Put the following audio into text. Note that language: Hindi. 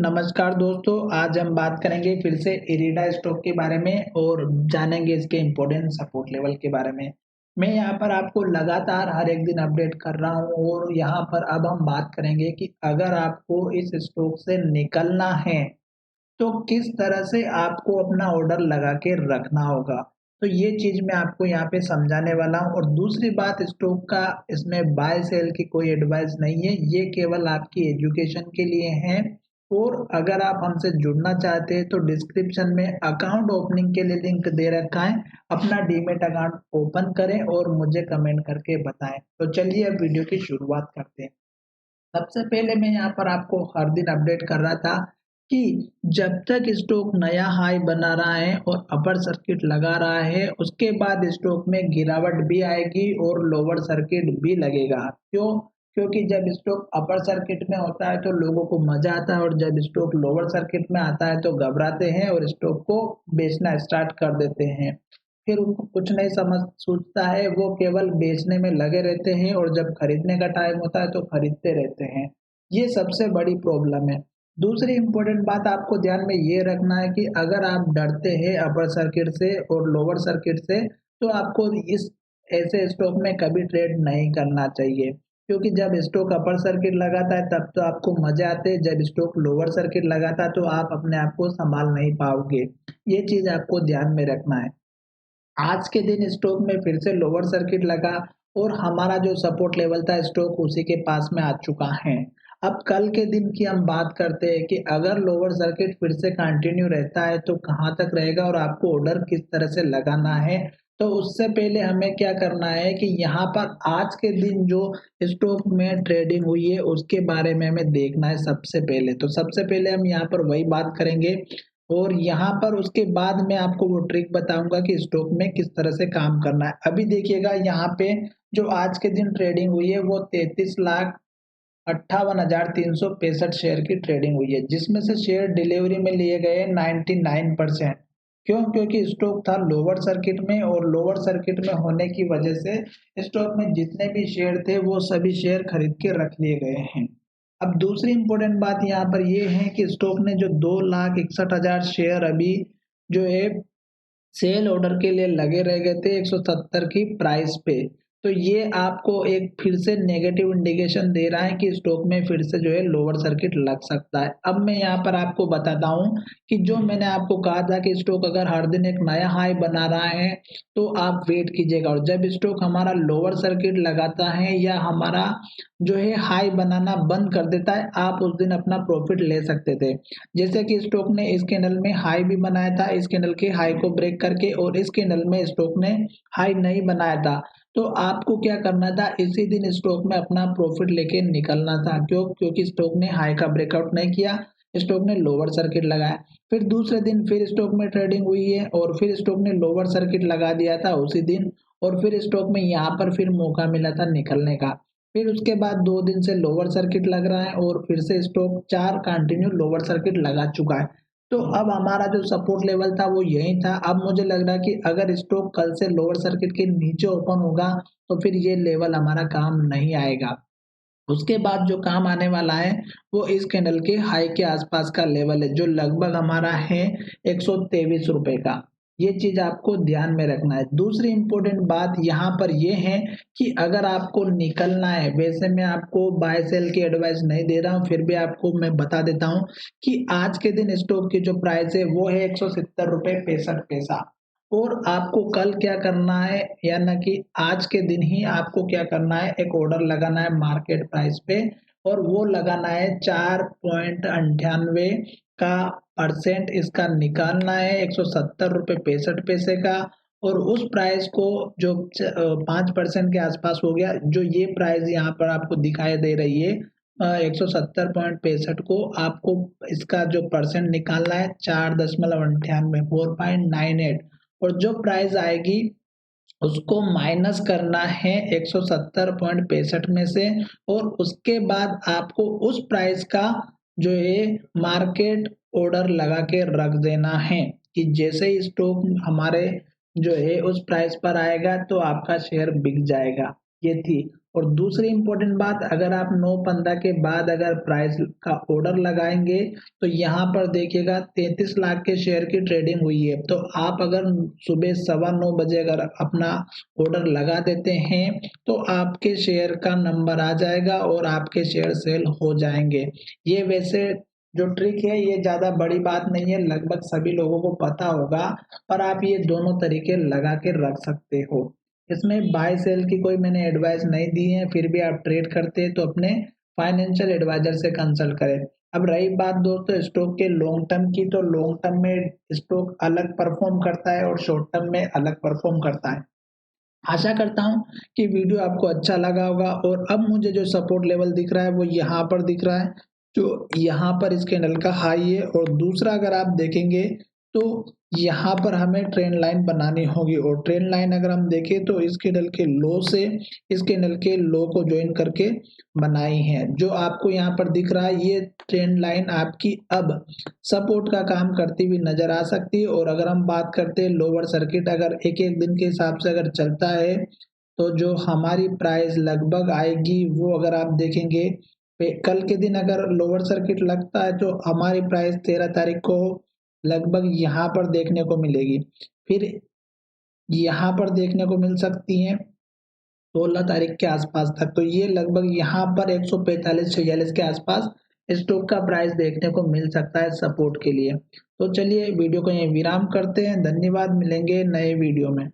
नमस्कार दोस्तों, आज हम बात करेंगे फिर से इरिडा स्टॉक के बारे में और जानेंगे इसके इम्पोर्टेंट सपोर्ट लेवल के बारे में। मैं यहाँ पर आपको लगातार हर एक दिन अपडेट कर रहा हूँ और यहाँ पर अब हम बात करेंगे कि अगर आपको इस स्टॉक से निकलना है तो किस तरह से आपको अपना ऑर्डर लगा के रखना होगा। तो ये चीज़ मैं आपको यहाँ पे समझाने वाला हूँ और दूसरी बात स्टॉक का इसमें बाय सेल की कोई एडवाइस नहीं है, ये केवल आपकी एजुकेशन के लिए है। और अगर आप हमसे जुड़ना चाहते हैं तो डिस्क्रिप्शन में अकाउंट ओपनिंग के लिए लिंक दे रखा है, अपना डीमैट अकाउंट ओपन करें और मुझे कमेंट करके बताएं। तो चलिए अब वीडियो की शुरुआत करते हैं। सबसे पहले मैं यहाँ पर आपको हर दिन अपडेट कर रहा था कि जब तक स्टॉक नया हाई बना रहा है और अपर सर्किट लगा रहा है, उसके बाद स्टॉक में गिरावट भी आएगी और लोअर सर्किट भी लगेगा। क्यों? क्योंकि जब स्टॉक अपर सर्किट में होता है तो लोगों को मजा आता है और जब स्टॉक लोअर सर्किट में आता है तो घबराते हैं और स्टॉक को बेचना स्टार्ट कर देते हैं। फिर उनको कुछ नहीं समझ सूझता है, वो केवल बेचने में लगे रहते हैं और जब खरीदने का टाइम होता है तो खरीदते रहते हैं। ये सबसे बड़ी प्रॉब्लम है। दूसरी इम्पोर्टेंट बात आपको ध्यान में ये रखना है कि अगर आप डरते हैं अपर सर्किट से और लोअर सर्किट से तो आपको इस ऐसे स्टॉक में कभी ट्रेड नहीं करना चाहिए। क्योंकि जब स्टॉक अपर सर्किट लगाता है तब तो आपको मजे आते हैं, जब स्टॉक लोअर सर्किट लगाता है तो आप अपने आप को संभाल नहीं पाओगे। ये चीज आपको ध्यान में रखना है। आज के दिन स्टॉक में फिर से लोअर सर्किट लगा और हमारा जो सपोर्ट लेवल था स्टॉक उसी के पास में आ चुका है। अब कल के दिन की हम बात करते हैं कि अगर लोअर सर्किट फिर से कंटिन्यू रहता है तो कहां तक रहेगा और आपको ऑर्डर किस तरह से लगाना है। तो उससे पहले हमें क्या करना है कि यहाँ पर आज के दिन जो स्टॉक में ट्रेडिंग हुई है उसके बारे में हमें देखना है। सबसे पहले तो सबसे पहले हम यहाँ पर वही बात करेंगे और यहाँ पर उसके बाद मैं आपको वो ट्रिक बताऊंगा कि स्टॉक में किस तरह से काम करना है। अभी देखिएगा यहाँ पे जो आज के दिन ट्रेडिंग हुई है वो 33,58,365 शेयर की ट्रेडिंग हुई है, जिसमें से शेयर डिलीवरी में लिए गए 99%। क्यों? क्योंकि स्टॉक था लोअर सर्किट में और लोअर सर्किट में होने की वजह से स्टॉक में जितने भी शेयर थे वो सभी शेयर खरीद के रख लिए गए हैं। अब दूसरी इम्पोर्टेंट बात यहाँ पर ये है कि स्टॉक ने जो 2,61,000 शेयर अभी जो है सेल ऑर्डर के लिए लगे रह गए थे 170 की प्राइस पे। तो ये आपको एक फिर से नेगेटिव इंडिकेशन दे रहा है कि स्टॉक में फिर से जो है लोअर सर्किट लग सकता है। अब मैं यहाँ पर आपको बताता हूँ कि जो मैंने आपको कहा था कि स्टॉक अगर हर दिन एक नया हाई बना रहा है तो आप वेट कीजिएगा और जब स्टॉक हमारा लोअर सर्किट लगाता है या हमारा जो है हाई बनाना बंद कर देता है, आप उस दिन अपना प्रॉफिट ले सकते थे। जैसे कि स्टॉक ने इस कैंडल में हाई भी बनाया था, इस कैंडल के हाई को ब्रेक करके, और इस कैंडल में स्टॉक ने हाई नहीं बनाया था। तो आपको क्या करना था, इसी दिन स्टॉक में अपना प्रॉफिट लेके निकलना था। क्यों? क्योंकि स्टॉक ने हाई का ब्रेकआउट नहीं किया, स्टॉक ने लोअर सर्किट लगाया। फिर दूसरे दिन फिर स्टॉक में ट्रेडिंग हुई है और फिर स्टॉक ने लोअर सर्किट लगा दिया था उसी दिन और फिर स्टॉक में यहाँ पर फिर मौका मिला था निकलने का। फिर उसके बाद 2 दिन से लोअर सर्किट लग रहा है और फिर से स्टॉक 4 कंटिन्यू लोअर सर्किट लगा चुका है। तो अब हमारा जो सपोर्ट लेवल था वो यही था। अब मुझे लग रहा है कि अगर स्टॉक कल से लोअर सर्किट के नीचे ओपन होगा तो फिर ये लेवल हमारा काम नहीं आएगा। उसके बाद जो काम आने वाला है वो इस कैंडल के हाई के आसपास का लेवल है जो लगभग हमारा है 123 रुपए का। ये चीज आपको ध्यान में रखना है। दूसरी इंपॉर्टेंट बात यहाँ पर ये है कि अगर आपको निकलना है, वैसे मैं आपको बाय सेल की एडवाइस नहीं दे रहा हूँ, फिर भी आपको मैं बता देता हूँ कि आज के दिन स्टॉक की जो प्राइस है वो है 170 रुपए 65 पैसा। और आपको कल क्या करना है, या ना कि आज के दिन ही आपको क्या करना है, एक ऑर्डर लगाना है मार्केट प्राइस पे और वो लगाना है 4.98 का परसेंट इसका निकालना है 170 रुपए 65 पैसे का। और उस प्राइस को जो 5% के आसपास हो गया, जो ये प्राइस यहाँ पर आपको दिखाई दे रही है 170.65 को आपको इसका जो परसेंट निकालना है 4.98 4.98 और जो प्राइस आएगी उसको माइनस करना है 170.65 में से। और उसके बाद आपको उस प्राइस का जो है मार्केट ऑर्डर लगा के रख देना है कि जैसे ही स्टॉक हमारे जो है उस प्राइस पर आएगा तो आपका शेयर बिक जाएगा। ये थी। और दूसरी इम्पोर्टेंट बात, अगर आप 9-15 के बाद अगर प्राइस का ऑर्डर लगाएंगे तो यहाँ पर देखिएगा 33 लाख के शेयर की ट्रेडिंग हुई है। तो आप अगर सुबह 9:15 बजे अगर अपना ऑर्डर लगा देते हैं तो आपके शेयर का नंबर आ जाएगा और आपके शेयर सेल हो जाएंगे। ये वैसे जो ट्रिक है ये ज़्यादा बड़ी बात नहीं है, लगभग सभी लोगों को पता होगा, पर आप ये दोनों तरीके लगा के रख सकते हो। इसमें बाय सेल की कोई मैंने एडवाइस नहीं दी है, फिर भी आप ट्रेड करते हैं तो अपने फाइनेंशियल एडवाइजर से कंसल्ट करें। अब रही बात दोस्तों स्टॉक के लॉन्ग टर्म की, तो लॉन्ग टर्म में स्टॉक अलग परफॉर्म करता है और शॉर्ट टर्म में अलग परफॉर्म करता है। आशा करता हूँ कि वीडियो आपको अच्छा लगा होगा। और अब मुझे जो सपोर्ट लेवल दिख रहा है वो यहाँ पर दिख रहा है, जो यहाँ पर इस कैंडल का हाई है। और दूसरा अगर आप देखेंगे तो यहाँ पर हमें ट्रेंड लाइन बनानी होगी, और ट्रेंड लाइन अगर हम देखें तो इस कैंडल के लो से इस कैंडल के लो को ज्वाइन करके बनाई है। जो आपको यहाँ पर दिख रहा है ये ट्रेंड लाइन आपकी अब सपोर्ट का काम करती हुई नजर आ सकती है। और अगर हम बात करते हैं लोअर सर्किट अगर एक एक दिन के हिसाब से अगर चलता है तो जो हमारी प्राइस लगभग आएगी वो अगर आप देखेंगे कल के दिन अगर लोअर सर्किट लगता है तो हमारी प्राइस 13 तारीख को लगभग यहाँ पर देखने को मिलेगी, फिर यहाँ पर देखने को मिल सकती है 16 तारीख के आसपास तक। तो ये लगभग यहाँ पर 145-46 के आसपास स्टॉक का प्राइस देखने को मिल सकता है सपोर्ट के लिए। तो चलिए वीडियो को यहीं विराम करते हैं। धन्यवाद, मिलेंगे नए वीडियो में।